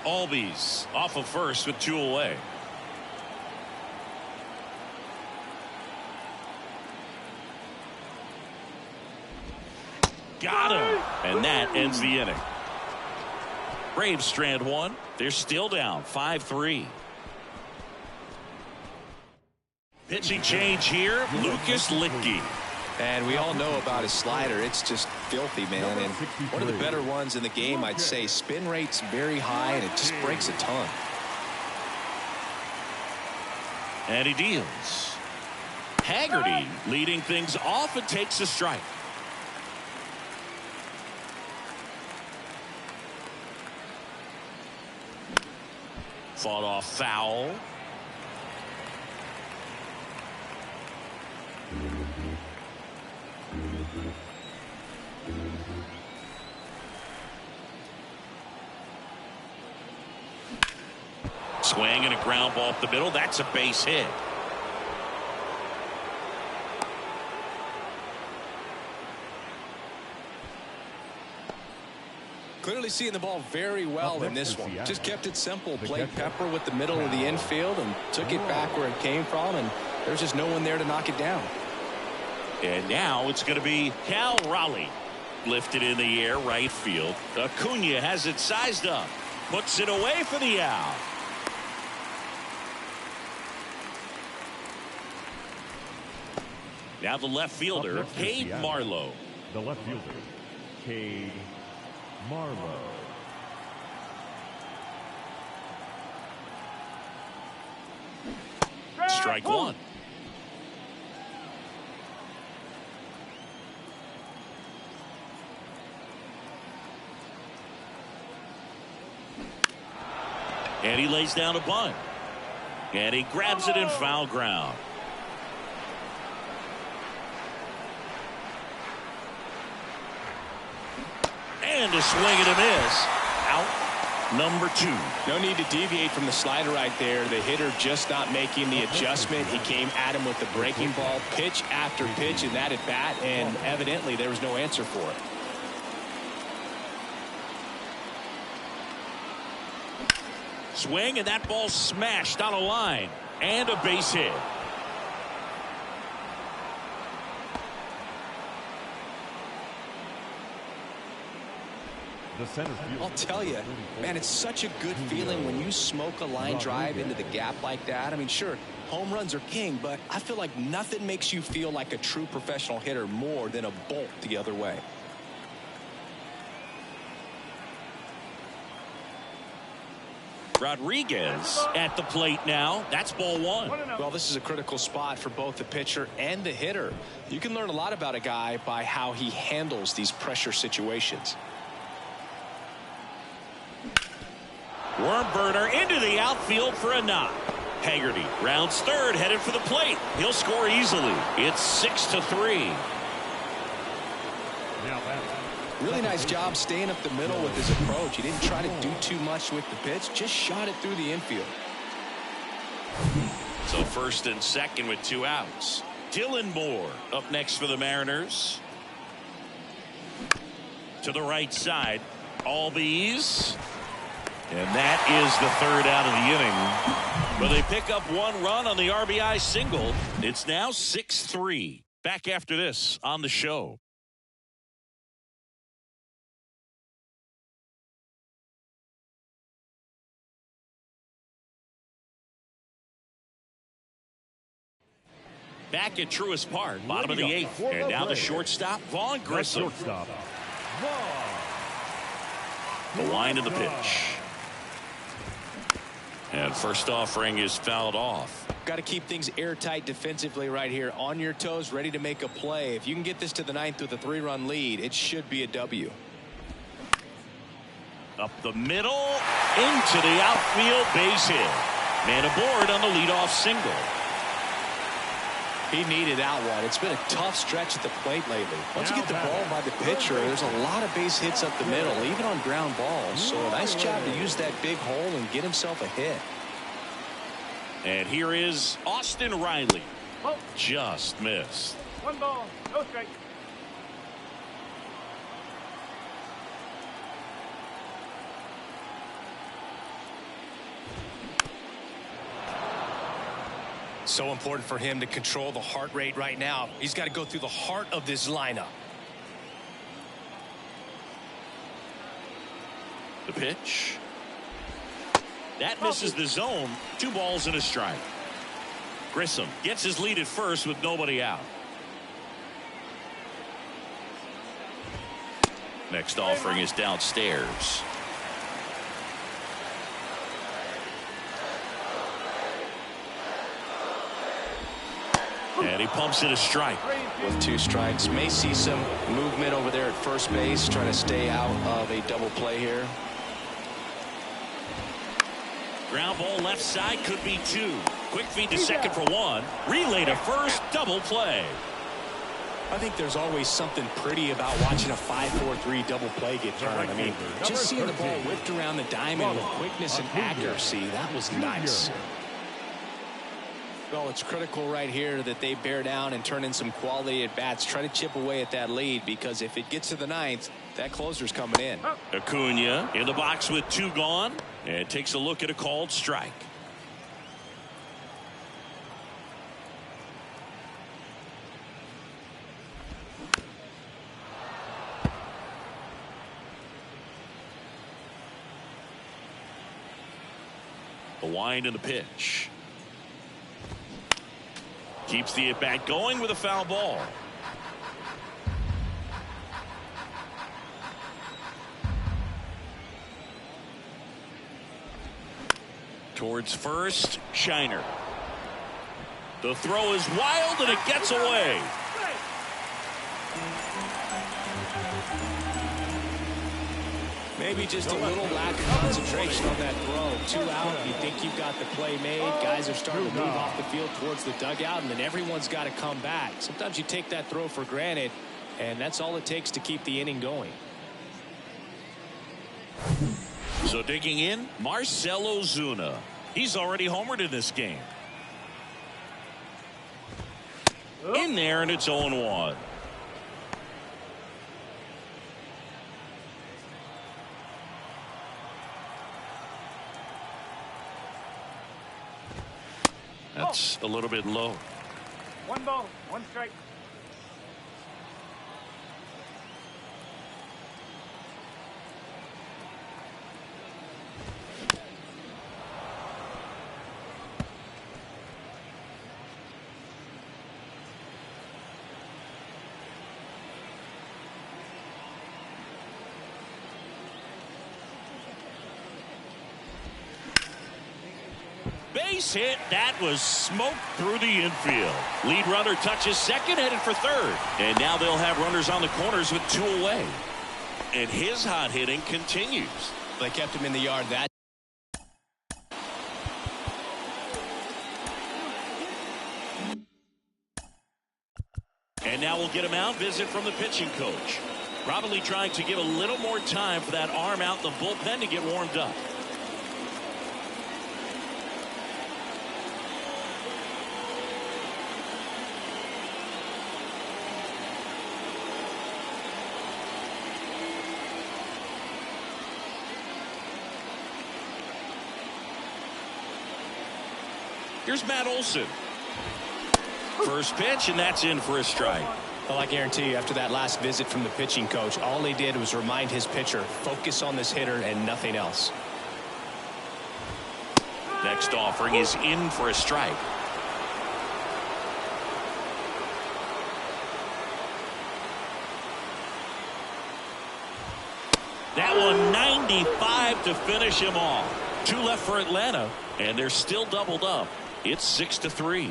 Albies off of first with 2 away. Got him. And that ends the inning. Braves strand 1. They're still down 5-3. Pitching change here, Lucas Litke. And we all know about his slider. It's just filthy, man. And one of the better ones in the game, I'd say. Spin rate's very high, and it just breaks a ton. And he deals. Haggerty leading things off and takes a strike. Fought off foul. Swing and a ground ball up the middle. That's a base hit. Clearly seeing the ball very well in this one. Just kept it simple. Played pepper with the middle of the infield and took it back where it came from, and there's just no one there to knock it down. And now it's going to be Cal Raleigh. Lifted in the air, right field. Acuna has it sized up. Puts it away for the out. Now the left fielder, Cade Marlowe. The left fielder, Cade Marlowe. Strike one. And he lays down a bunt. And he grabs it in foul ground. And a swing and a miss. Out number 2. No need to deviate from the slider right there. The hitter just not making the adjustment. He came at him with the breaking ball, pitch after pitch in that at bat, and evidently there was no answer for it. Swing, and that ball smashed on a line. And a base hit. The center field. I'll tell you, man, it's such a good feeling when you smoke a line drive into the gap like that. I mean, sure, home runs are king, but I feel like nothing makes you feel like a true professional hitter more than a bolt the other way. Rodriguez at the plate now. That's ball 1. Well, this is a critical spot for both the pitcher and the hitter. You can learn a lot about a guy by how he handles these pressure situations. Worm burner into the outfield for a knock. Haggerty rounds third, headed for the plate. He'll score easily. It's 6-3. Now that's Really nice job staying up the middle with his approach. He didn't try to do too much with the pitch, just shot it through the infield. So first and second with 2 outs. Dylan Moore up next for the Mariners. To the right side, Albies. And that is the third out of the inning. But they pick up 1 run on the RBI single. It's now 6-3. Back after this on the show. Back at Truist Park, bottom of the 8th. And now the shortstop, Vaughn Grissom. shortstop. The line of the pitch. And first offering is fouled off. Got to keep things airtight defensively right here. On your toes, ready to make a play. If you can get this to the 9th with a 3-run lead, it should be a W. Up the middle, into the outfield, base hit. Man aboard on the leadoff single. He needed that one. It's been a tough stretch at the plate lately. Once you get the ball by the pitcher, there's a lot of base hits up the middle, even on ground balls. So a nice job to use that big hole and get himself a hit. And here is Austin Riley. Just missed. 1 ball, no strike. So important for him to control the heart rate right now. He's got to go through the heart of this lineup. The pitch. That misses the zone. 2 balls and a strike. Grissom gets his lead at first with nobody out. Next offering is downstairs. And he pumps it a strike. With 2 strikes, may see some movement over there at first base, trying to stay out of a double play here. Ground ball left side, could be 2. Quick feed to second for 1. Relay to first, double play. I think there's always something pretty about watching a 5-4-3 double play get turned. I mean, just seeing the ball whipped around the diamond with quickness and accuracy, that was nice. Well, it's critical right here that they bear down and turn in some quality at bats. Try to chip away at that lead, because if it gets to the ninth, that closer's coming in. Acuna in the box with 2 gone, and takes a look at a called strike. The wind and the pitch. Keeps the at-bat going with a foul ball. Towards first, Shiner. The throw is wild and it gets away. Maybe just a little lack of concentration on that throw. 2 out, you think you've got the play made. Guys are starting to move off the field towards the dugout, and then everyone's got to come back. Sometimes you take that throw for granted, and that's all it takes to keep the inning going. So digging in, Marcell Ozuna. He's already homered in this game. In there, and it's 0-1. That's a little bit low. 1 ball, 1 strike. Base hit. That was smoked through the infield. Lead runner touches second, headed for third. And now they'll have runners on the corners with 2 away. And his hot hitting continues. They kept him in the yard. That. And now we'll get him out. Visit from the pitching coach. Probably trying to give a little more time for that arm out in the bullpen to get warmed up. Here's Matt Olson. First pitch, and that's in for a strike. Well, I guarantee you, after that last visit from the pitching coach, all he did was remind his pitcher, focus on this hitter and nothing else. Next offering is in for a strike. That one 95 to finish him off. 2 left for Atlanta, and they're still doubled up. It's 6-3.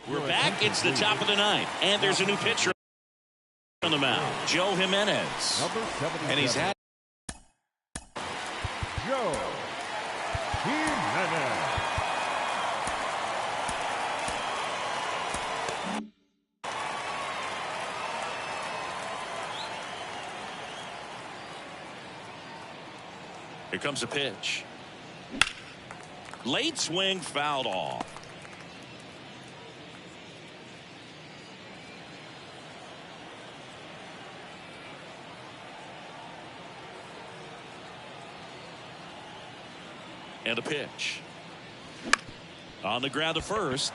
We're back. It's the top of the 9th, and there's a new pitcher on the mound, Joe Jimenez. And he's had Joe Jimenez. Here comes a pitch. Late swing, fouled off. And a pitch. On the ground to first.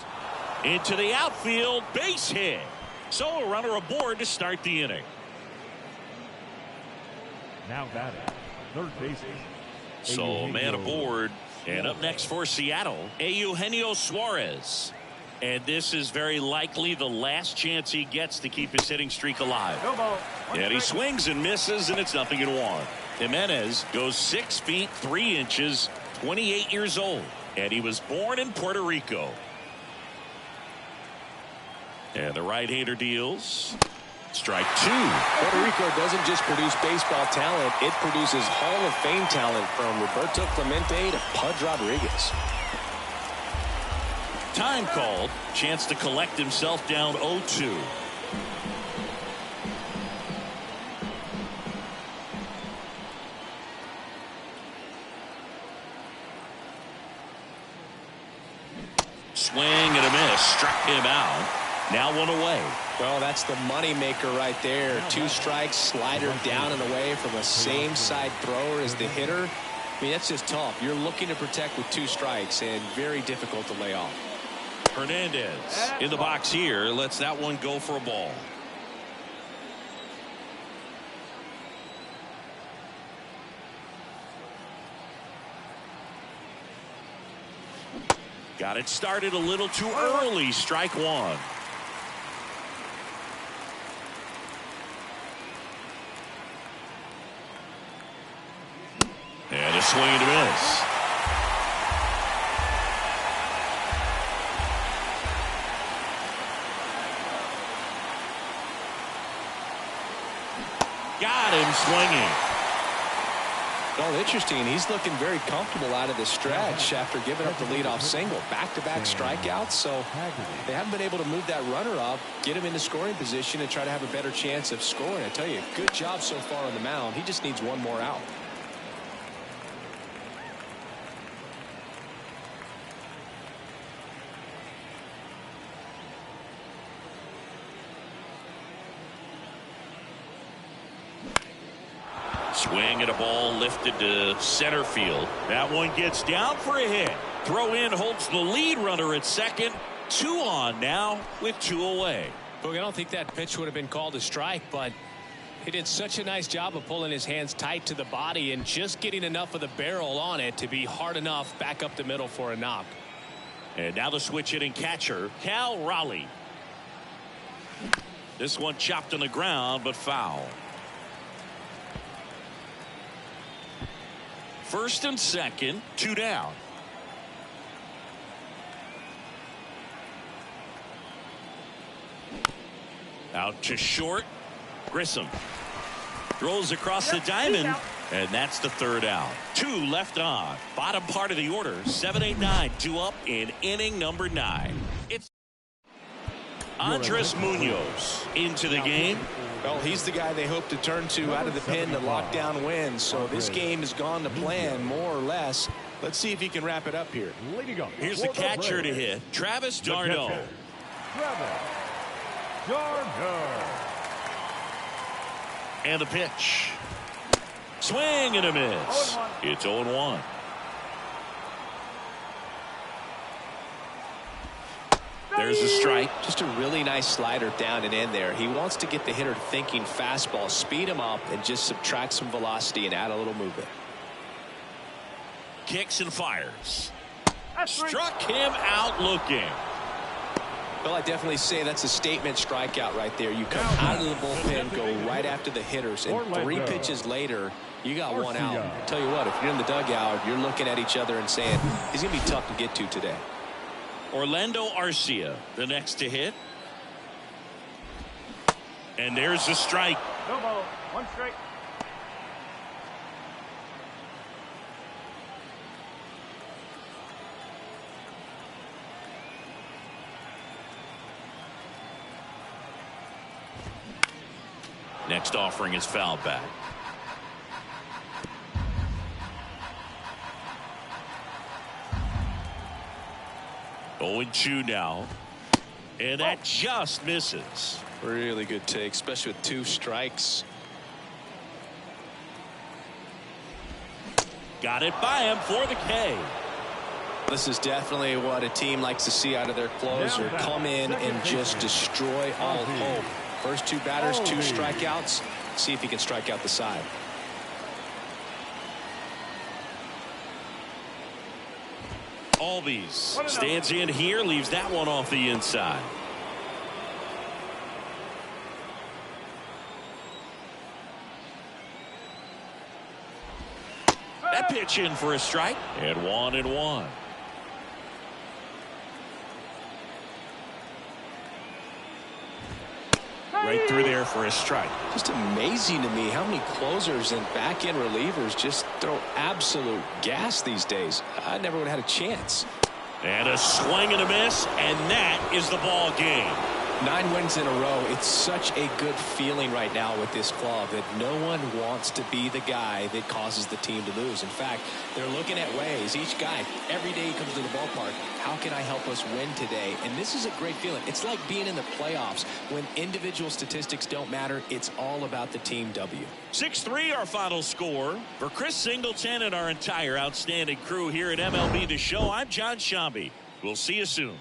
Into the outfield, base hit. So a runner aboard to start the inning. Now batting, third baseman. So a man aboard. And up next for Seattle, Eugenio Suarez. And this is very likely the last chance he gets to keep his hitting streak alive. No ball. And he swings and misses, and it's 0-1. Jimenez goes 6 feet 3 inches, 28 years old, and he was born in Puerto Rico. And the right-hander deals. Strike 2. Puerto Rico doesn't just produce baseball talent, it produces Hall of Fame talent, from Roberto Clemente to Pudge Rodriguez. Time called. Chance to collect himself down 0-2. Swing and a miss. Struck him out. Now one away. Well, that's the money maker right there. 2 strikes, slider down and away from a same side thrower as the hitter. I mean, that's just tough. You're looking to protect with 2 strikes and very difficult to lay off. Hernandez in the box here. Lets that one go for a ball. Got it started a little too early. Strike 1. And a swing and a miss. Got him swinging. Well, interesting. He's looking very comfortable out of the stretch after giving up the leadoff single. Back-to-back strikeouts, so they haven't been able to move that runner up, get him into scoring position, and try to have a better chance of scoring. I tell you, good job so far on the mound. He just needs one more out. Swing and a ball lifted to center field. That one gets down for a hit. Throw in holds the lead runner at second. 2 on now with 2 away. Look, I don't think that pitch would have been called a strike, but he did such a nice job of pulling his hands tight to the body and just getting enough of the barrel on it to be hard enough back up the middle for a knock. And now the switch hitting catcher, Cal Raleigh. This one chopped on the ground, but foul. First and second, 2 down. Out to short. Grissom throws across the diamond, and that's the 3rd out. 2 left on. Bottom part of the order. 7, 8, 9. 2 up in inning number 9. It's Andres Munoz into the game. Well, he's the guy they hope to turn to out of the pen to lock down wins. So this game has gone to plan more or less. Let's see if he can wrap it up here. Here's the catcher to hit, Travis d'Arnaud. Travis d'Arnaud. And the pitch. Swing and a miss. It's 0-1. There's a strike. Just a really nice slider down and in there. He wants to get the hitter thinking fastball, speed him up, and just subtract some velocity and add a little movement. Kicks and fires. Struck him out looking. Well, I definitely say that's a statement strikeout right there. You come out of the bullpen, go right after the hitters, and 3 pitches later, you got 1 out. I'll tell you what, if you're in the dugout, you're looking at each other and saying, he's going to be tough to get to today. Orlando Arcia, the next to hit. And there's the strike. No ball. 1 strike. Next offering is foul back. Oh, 0-2 now. And that just misses. Really good take, especially with 2 strikes. Got it by him for the K. This is definitely what a team likes to see out of their closer. Come in and just destroy all hope. First 2 batters, 2 strikeouts. See if he can strike out the side. Albies stands in here, leaves that one off the inside. That pitch in for a strike, and 1-1. Right through there for a strike. Just amazing to me how many closers and back end relievers just throw absolute gas these days. I never would have had a chance. And a swing and a miss, and that is the ball game. 9 wins in a row. It's such a good feeling right now with this club that no one wants to be the guy that causes the team to lose. In fact, they're looking at ways. Each guy, every day he comes to the ballpark, how can I help us win today? And this is a great feeling. It's like being in the playoffs. When individual statistics don't matter, it's all about the team W. 6-3 our final score. For Chris Singleton and our entire outstanding crew here at MLB The Show, I'm John Shambi. We'll see you soon.